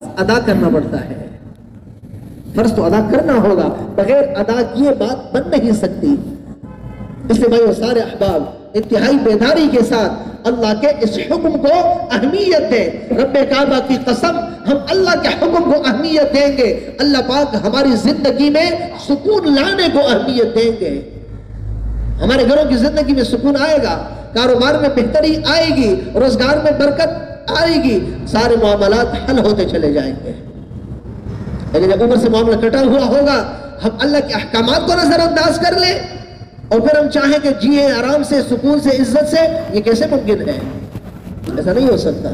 ادا کرنا پڑتا ہے، فرض تو ادا کرنا ہوگا، بغیر ادا کیے بات بن نہیں سکتی۔ اس لیے بھائیو سارے احباب انتہائی بیداری کے ساتھ اللہ کے اس حکم کو اہمیت دیں۔ رب کعبہ کی قسم، ہم اللہ کے حکم کو اہمیت دیں گے، اللہ پاک ہماری زندگی میں سکون لانے کو اہمیت دیں گے۔ ہمارے گھروں کی زندگی میں سکون آئے گا، کاروبار میں بہتری آئے گی، روزگار میں برکت آئے گی، سارے معاملات حل ہوتے چلے جائیں گے۔ لیکن جب اوپر سے معاملہ کٹا ہوا ہوگا، ہم اللہ کے احکامات کو نظر انداز کر لیں اور پھر ہم چاہیں کہ جیے آرام سے، سکون سے، عزت سے، یہ کیسے ممکن ہے؟ ایسا نہیں ہو سکتا۔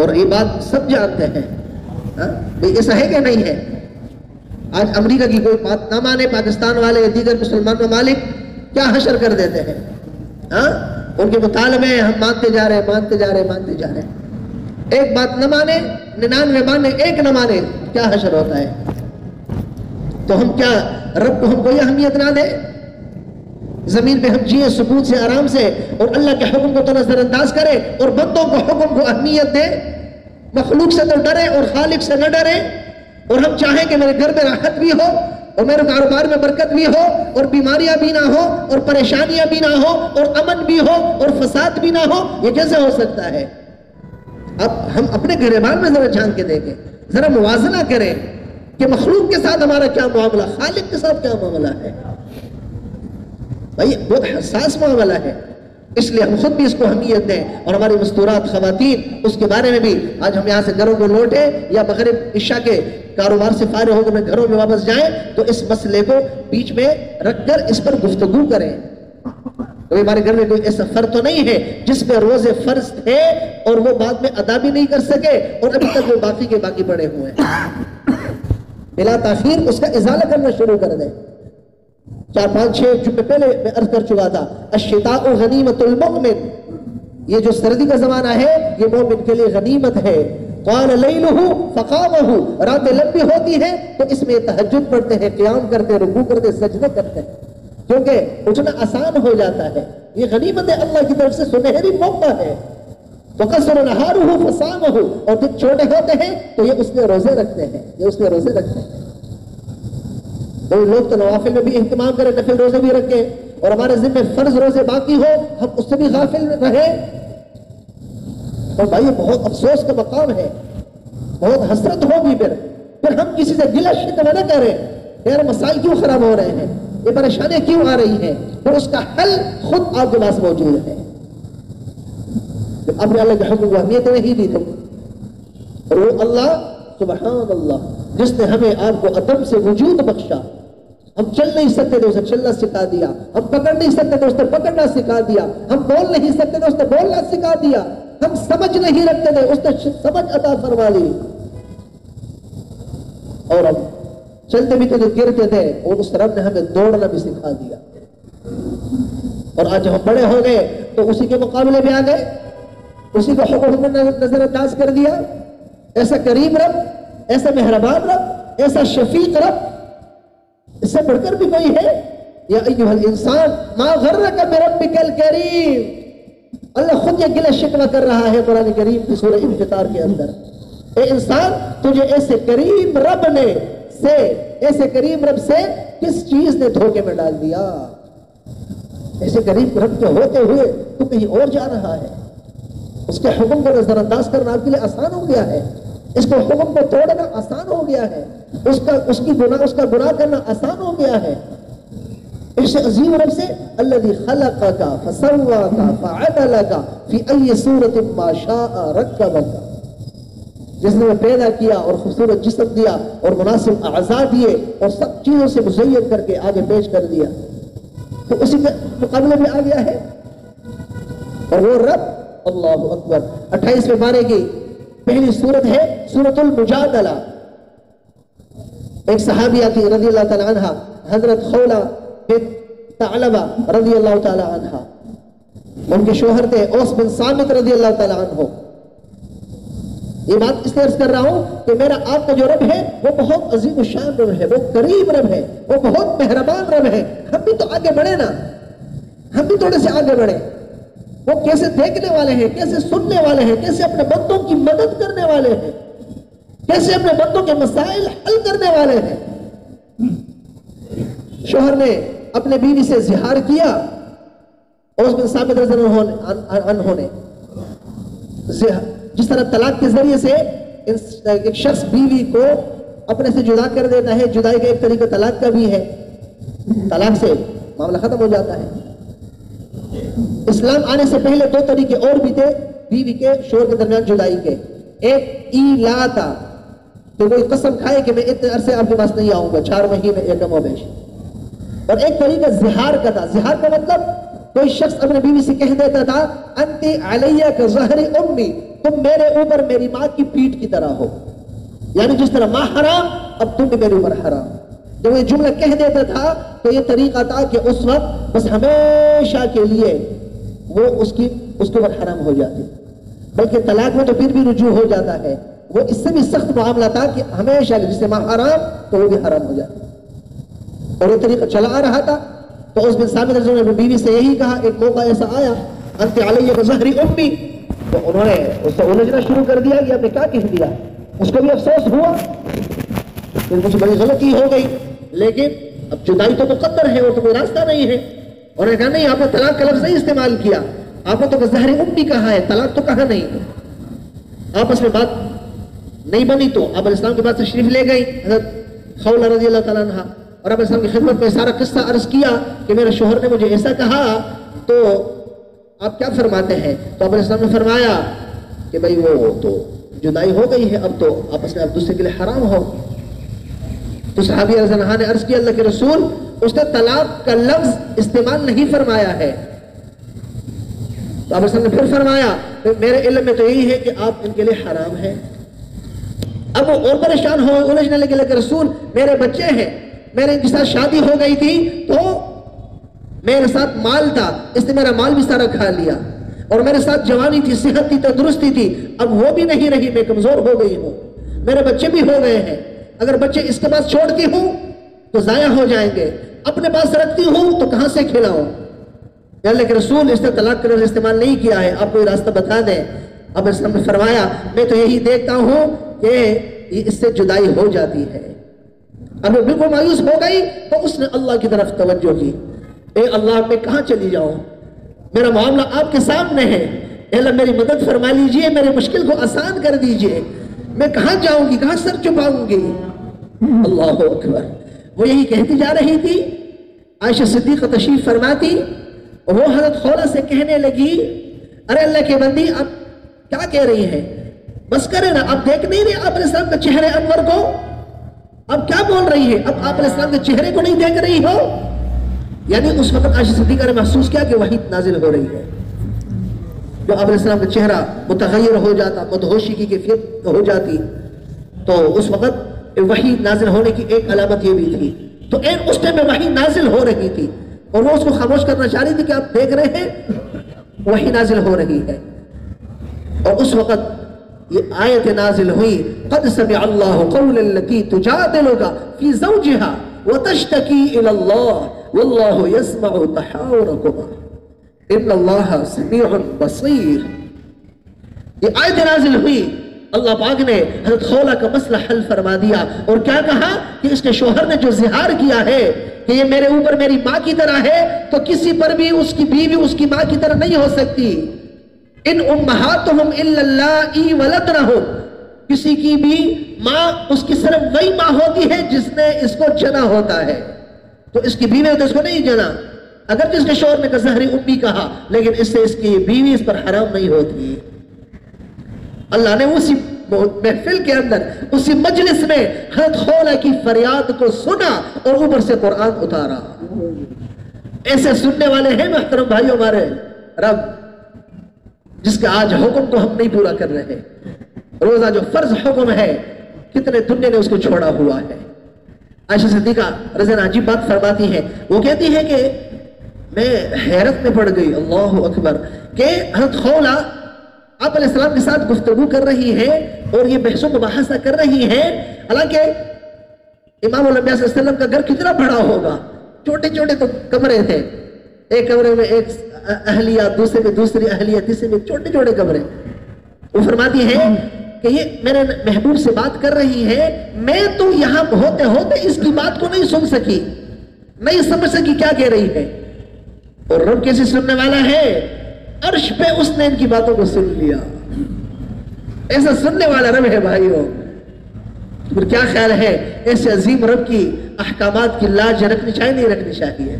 اور یہ بات سب جانتے ہیں، ایسا ہے کہ نہیں ہے؟ آج امریکہ کی کوئی بات نہ مانے، پاکستان والے یا دیگر مسلمان ممالک کیا حشر کر دیتے ہیں؟ ان کے مطالبے ہم مانتے جا رہے ہیں۔ ایک بات نہ مانے، 99 مانے، ایک نہ مانے، کیا حشر ہوتا ہے؟ تو ہم کیا رب کو ہم کوئی اہمیت نہ دیں؟ زمین پہ ہم جیے سکون سے، آرام سے، اور اللہ کے حکم کو تو نظر انداز کریں اور بندوں کو حکم کو اہمیت دیں۔ مخلوق سے تو ڈرے اور خالق سے نہ ڈرے، اور ہم چاہیں کہ میرے گھر میں راحت بھی ہو اور میرے کاروبار میں برکت بھی ہو اور بیماریاں بھی نہ ہو اور پریشانیاں بھی نہ ہو اور امن بھی ہو اور فساد بھی نہ ہو، یہ کیسے ہو سکتا ہے؟ اب ہم اپنے گریبان میں ذرا جھانک کے دیکھیں، ذرا موازنہ کریں کہ مخلوق کے ساتھ ہمارا کیا معاملہ، خالق کے ساتھ کیا معاملہ ہے۔ بھائی بہت حساس معاملہ ہے، اس لیے ہم خود بھی اس کو اہمیت دیں، اور ہماری مستورات خواتین اس کے بارے میں بھی، آج ہم یہاں سے گھروں کو لوٹیں یا مغرب عشاء کے کاروبار سے فارغ ہو کر گھروں میں واپس جائیں تو اس مسئلے کو بیچ میں رکھ کر اس پر گفتگو کریں۔ کوئی ہمارے گھر میں کوئی ایسا فرد تو نہیں ہے جس پہ روزے فرض تھے اور وہ بعد میں ادا بھی نہیں کر سکے اور ابھی تک وہ باقی کے باقی پڑے ہوئے ہیں؟ بلا تاخیر اس کا ازالہ کرنا شروع کر دیں۔ 4-5-6 جمعے پہلے میں عرض کر چکا تھا، الشتاء غنیمت المؤمن، یہ جو سردی کا زمانہ ہے یہ مومن کے لیے غنیمت ہے۔ قال لیلہ فقامہ، راتیں لمبی ہوتی ہیں تو اس میں تہجد پڑھتے ہیں، قیام کرتے ہیں، رکوع کرتے ہیں، سجدے کرتے ہیں، کیونکہ اٹھنا آسان ہو جاتا ہے۔ یہ غنیمت اللہ کی طرف سے سنہری موقع ہے۔ وَقَصْرُ نَهَارُهُ فَصَامَهُ، اور دن چھوٹے ہوتے ہیں تو یہ اس میں روزے رکھتے ہیں، کوئی لوگ تو نوافل میں بھی اہتمام کریں، نفل روزے بھی رکھیں، اور ہمارے ذمہ فرض روزے باقی ہو ہم اس سے بھی غافل رہیں۔ اور بھائی یہ بہت افسوس کا مقام ہے، بہت حسرت ہوگی پھر ہم کسی سے گلہ شکوہ نہ کریں، یار مسائل کیوں خراب ہو رہے ہیں، یہ پریشانیاں کیوں آ رہی ہیں، پھر اس کا حل خود آپ کے پاس موجود ہے۔ آپ نے اللہ کے حکم کو اہمیت نہیں دی تھی، اور وہ اللہ سبحان اللہ جس نے ہمیں آپ کو عدم سے وجود بخشا، ہم چل نہیں سکتے تھے اسے چلنا سکھا دیا، ہم پکڑ نہیں سکتے تھے اس نے پکڑنا سکھا دیا، ہم بول نہیں سکتے تھے اس نے بولنا سکھا دیا، ہم سمجھ نہیں رکھتے تھے اس نے سمجھ عطا فرما لی، اور ہم چلتے بھی تھے تو گرتے تھے اور اس رب نے ہمیں دوڑنا بھی سکھا دیا۔ اور آج ہم بڑے ہو گئے تو اسی کے مقابلے میں آ گئے، اسی کو حکم ہم نے نظر انداز کر دیا۔ ایسا کریم رب، ایسا مہربان رب، ایسا شفیق رب، اس سے بڑھ کر بھی کوئی ہے؟ یا ایھا الانسان ما غرک بربک الکریم، اللہ خود یہ گلہ شکوہ کر رہا ہے قرآن کریم کی سورہ انفطار کے اندر، اے انسان تجھے ایسے کریم رب سے کس چیز نے دھوکے میں ڈال دیا؟ ایسے کریم رب کے ہوتے ہوئے تو کہیں اور جا رہا ہے۔ اس کے حکم کو نظر انداز کرنا آپ کے لیے آسان ہو گیا ہے، اس کو حکم کو توڑنا آسان ہو گیا ہے، اس کا گناہ کرنا آسان ہو گیا ہے۔ اس عظیم رب سے الذی خلقک فسواک فعدلک فی ای صورت ما شاء رکبک، جس نے پیدا کیا اور خوبصورت جسم دیا اور مناسب اعضاء دیے اور سب چیزوں سے مزین کر کے آگے پیش کر دیا، تو اسی کے مقابلے میں آ گیا ہے۔ اور وہ رب اللہ اکبر 28ویں پارے کی پہلی سورت ہے سورۃ المجادلہ۔ ایک صحابیہ تھی رضی اللہ تعالی عنہ، حضرت خولہ بنت ثعلبہ رضی اللہ تعالی عنہ، ان کے شوہر تھے اوس بن صامت رضی اللہ تعالی عنہ۔ یہ بات اس لیے عرض کر رہا ہوں کہ میرا آپ کا جو رب ہے وہ بہت عظیم الشان رب ہے، وہ کریم رب ہے، وہ بہت مہربان رب ہے۔ ہم بھی تو آگے بڑھے نا، ہم بھی تھوڑے سے آگے بڑھے۔ وہ کیسے دیکھنے والے ہیں، کیسے سننے والے ہیں، کیسے اپنے بندوں کی مدد کرنے والے ہیں, کیسے اپنے بندوں کے مسائل حل کرنے والے ہیں. شوہر نے اپنے بیوی سے زہار کیا اور اس بن ثابت رضی اللہ عنہ نے جس طرح طلاق کے ذریعے سے ایک شخص بیوی کو اپنے سے جدا کر دیتا ہے, جدائی کا ایک طریقہ طلاق کا بھی ہے, طلاق سے معاملہ ختم ہو جاتا ہے. اسلام آنے سے پہلے دو طریقے اور بھی تھے بیوی کے شوہر کے درمیان جدائی کے. ایک ایلا تھا کہ کوئی قسم کھائے کہ میں اتنے عرصے آپ کے پاس نہیں آؤں گا, 4 مہینے یا کم و بیش. اور ایک طریقہ زہار کا تھا. زہار کا مطلب کوئی شخص اپنے بیوی سے کہہ دیتا تھا انتی علیہ کا ظہر امی, تم میرے اوپر میری ماں کی پیٹھ کی طرح ہو, یعنی جس طرح ماں حرام اب تم بھی میرے اوپر حرام. جب یہ جملہ کہہ دیتا تھا تو یہ طریقہ تھا کہ اس وقت بس ہمیشہ کے لیے وہ اس کے اوپر حرام ہو جاتی, بلکہ طلاق میں تو پھر بھی رجوع ہو جاتا ہے. وہ اس سے بھی سخت معاملہ تھا کہ ہمیشہ جس سے ماں حرام تو وہ بھی حرام ہو جاتی, اور یہ طریقہ چلا آ رہا تھا. تو اس بن ثابت رضی اللہ عنہ نے بیوی سے یہی کہا. ایک موقع ایسا آیا انت علیہ بظہر امی, تو انہوں نے اس سے الجھنا شروع کر دیا کہ آپ نے کیا کہہ دیا. اس کو بھی افسوس ہوا کہ مجھے بڑی غلطی ہو گئی, لیکن اب جدائی تو مقدر ہے اور تو کوئی راستہ نہیں ہے. اور نے کہا نہیں, آپ نے طلاق کا لفظ نہیں استعمال کیا, آپ نے تو بظہر امی کہا ہے, طلاق تو کہا نہیں. آپس میں بات نہیں بنی تو آپ علیہ السلام کے بعد تشریف لے گئی حضرت خولہ رضی اللہ تعالیٰ عنہ, اور آپ علیہ السلام کی خدمت میں سارا قصہ عرض کیا کہ میرے شوہر نے مجھے ایسا کہا, تو آپ کیا فرماتے ہیں. تو آپ علیہ السلام نے فرمایا کہ بھئی وہ تو جدائی ہو گئی ہے, اب تو آپس میں اب دوسرے کے لیے حرام ہو. تو صحابی رضی اللہ عنہ نے عرض کیا اللہ کے رسول, اس نے طلاق کا لفظ استعمال نہیں فرمایا ہے. تو آپ علیہ السلام نے پھر فرمایا میرے علم میں تو یہی ہے کہ آپ ان کے لیے حرام ہیں. اب وہ اور پریشان ہو الجھنے لگے اللہ کے رسول, میرے بچے ہیں, میرے ان کے ساتھ شادی ہو گئی تھی تو میرے ساتھ مال تھا, اس نے میرا مال بھی سارا کھا لیا, اور میرے ساتھ جوانی تھی, صحت تھی, تندرستی تھی, اب وہ بھی نہیں رہی, میں کمزور ہو گئی ہوں, میرے بچے بھی ہو گئے ہیں. اگر بچے اس کے پاس چھوڑتی ہوں تو ضائع ہو جائیں گے, اپنے پاس رکھتی ہوں تو کہاں سے کھلاؤں. اللہ کے رسول اس نے طلاق کا لفظ استعمال نہیں کیا ہے, آپ کوئی راستہ بتا دیں. اب اسلام نے فرمایا میں تو یہی دیکھتا ہوں کہ اس سے جدائی ہو جاتی ہے. اب وہ بالکل مایوس ہو گئی تو اس نے اللہ کی طرف توجہ کی, اے اللہ میں کہاں چلی جاؤں, میرا معاملہ آپ کے سامنے ہے, اے اللہ میری مدد فرما لیجئے, میرے مشکل کو آسان کر دیجئے, میں کہاں جاؤں گی, کہاں سر چھپاؤں گی. اللہ اکبر. وہ یہی کہتی جا رہی تھی, عائشہ صدیقہ تشریف فرماتی, وہ حضرت خولہ سے کہنے لگی ارے اللہ کے بندی اب کیا کہہ رہی ہے, بس کرے نا, اب دیکھ نہیں رہے آپ علیہ السلام کا چہرے انور کو, اب کیا بول رہی ہے, اب آپ علیہ السلام کے چہرے کو نہیں دیکھ رہی ہو. یعنی اس وقت عائشہ صدیقہ نے محسوس کیا کہ وحی نازل ہو رہی ہے. جو آپ علیہ السلام کا چہرہ متغیر ہو جاتا, مدہوشی کی کیفیت ہو جاتی, تو اس وقت وحی نازل ہونے کی ایک علامت یہ بھی تھی. تو اس ٹائم میں وحی نازل ہو رہی تھی, اور وہ اس کو خاموش کرنا چاہ رہی تھی کہ آپ دیکھ رہے ہیں وحی نازل ہو رہی ہے. اور اس وقت یہ آیت نازل ہوئی, قد سمع اللہ قول التي تجادلك في زوجها وتشتكي الى الله والله يسمع تحاوركما ان اللہ سمیع بصیر. یہ آیت نازل ہوئی, اللہ پاک نے حضرت خولہ کا مسئلہ حل فرما دیا, اور کیا کہا کہ اس کے شوہر نے جو زہار کیا ہے کہ یہ میرے اوپر میری ماں کی طرح ہے, تو کسی پر بھی اس کی بیوی اس کی ماں کی طرح نہیں ہو سکتی. ان امہاتہم الا اللائی ولدنہم, کسی کی بھی ماں اس کی صرف وہی ماں ہوتی ہے جس نے اس کو جنا ہوتا ہے, تو اس کی بیوی نے تو اس کو نہیں جنا. اگر جس کے شوہر نے ظہری امی کہا, لیکن اس سے اس کی بیوی اس پر حرام نہیں ہوتی. اللہ نے اسی محفل کے اندر, اسی مجلس میں حضرت خولہ کی فریاد کو سنا اور اوپر سے قرآن اتارا. ایسے سننے والے ہیں محترم بھائیوں ہمارے رب, جس کا آج حکم کو ہم نہیں پورا کر رہے. روزہ جو فرض حکم ہے, کتنے دنیا نے اس کو چھوڑا ہوا ہے. عائشہ صدیقہ رضی اللہ عنہا عجیب بات فرماتی ہے, وہ کہتی ہے کہ میں حیرت میں پڑ گئی, اللہ اکبر, کہ حضرت خولہ آپ علیہ السلام کے ساتھ گفتگو کر رہی ہے اور یہ بحث و مباحثہ کر رہی ہے. حالانکہ امام الانبیاء صلی اللہ علیہ وسلم کا گھر کتنا بڑا ہوگا, چھوٹے چھوٹے تو کمرے تھے, ایک کمرے میں ایک اہلیہ, دوسرے میں دوسری اہلیہ, تیسرے میں چھوٹے چھوٹے کمرے. وہ فرماتی ہے کہ یہ میرے محبوب سے بات کر رہی ہے، میں تو یہاں ہوتے ہوتے اس کی بات کو نہیں سن سکی، نہیں سمجھ سکی کیا کہہ رہی ہے، اور رب کیسے سننے والا ہے؟ عرش پہ اس نے ان کی باتوں کو سن لیا۔ ایسا سننے والا رب ہے بھائیوں۔ پھر کیا خیال ہے ایسے عظیم رب کی احکامات کی لاج رکھنی چاہیے نہیں رکھنی چاہیے؟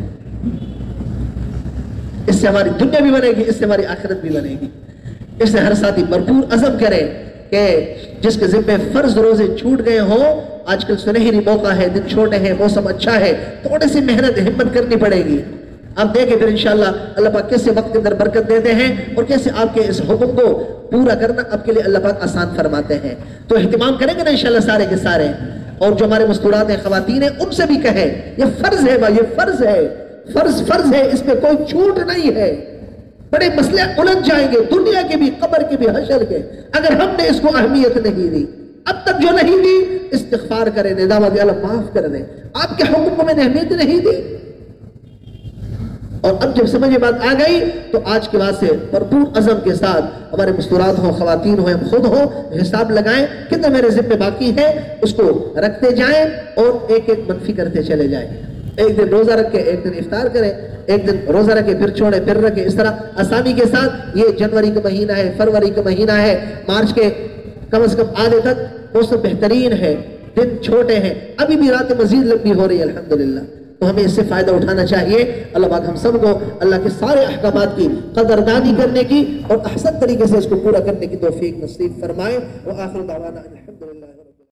اس سے ہماری دنیا بھی بنے گی، اس سے ہماری آخرت بھی بنے گی۔ اس سے ہر ساتھی بھرپور عزم کرے کہ جس کے ذمہ فرض روزے چھوٹ گئے ہوں، آج کل سنہری موقع ہے، دن چھوٹے ہیں، موسم اچھا ہے، تھوڑی سی محنت ہمت کرنی پڑے گی۔ آپ دیکھیں پھر انشاءاللہ اللہ پاک کیسے وقت کے اندر برکت دیتے ہیں اور کیسے آپ کے اس حکم کو پورا کرنا آپ کے لیے اللہ پاک آسان فرماتے ہیں۔ تو اہتمام کریں گے نا انشاءاللہ سارے کے سارے، اور جو ہمارے مستورات ہیں خواتین ہیں ان سے بھی کہیں یہ فرض ہے بھائی، یہ فرض ہے، فرض ہے، اس میں کوئی چھوٹ نہیں ہے۔ بڑے مسئلے الجھ جائیں گے، دنیا کے بھی، قبر کے بھی، حشر کے، اگر ہم نے اس کو اہمیت نہیں دی، اب تک جو نہیں دی استغفار کریں، ندامت اللہ معاف کر دیں۔ آپ کے حکم کو میں نے اہمیت نہیں دی، اور اب جب سمجھ بات آ گئی تو آج کے بعد سے بھرپور عزم کے ساتھ ہمارے مستورات ہوں، خواتین ہوں، ہم خود ہوں، حساب لگائیں کتنے میرے ذمہ باقی ہے، اس کو رکھتے جائیں اور ایک ایک منفی کرتے چلے جائیں۔ ایک دن روزہ رکھ کے ایک دن افطار کریں، ایک دن روزہ رکھے پھر چھوڑے پھر رکھے، اس طرح آسانی کے ساتھ۔ یہ جنوری کا مہینہ ہے، فروری کا مہینہ ہے، مارچ کے کم از کم آدھے تک موسم بہترین ہے، دن چھوٹے ہیں، ابھی بھی راتیں مزید لمبی ہو رہی ہے الحمدللہ، تو ہمیں اس سے فائدہ اٹھانا چاہیے۔ اللہ پاک ہم سب کو اللہ کے سارے احکامات کی قدردانی کرنے کی اور احسن طریقے سے اس کو پورا کرنے کی توفیق نصیب فرمائے۔ وآخر دعوانا الحمدللہ۔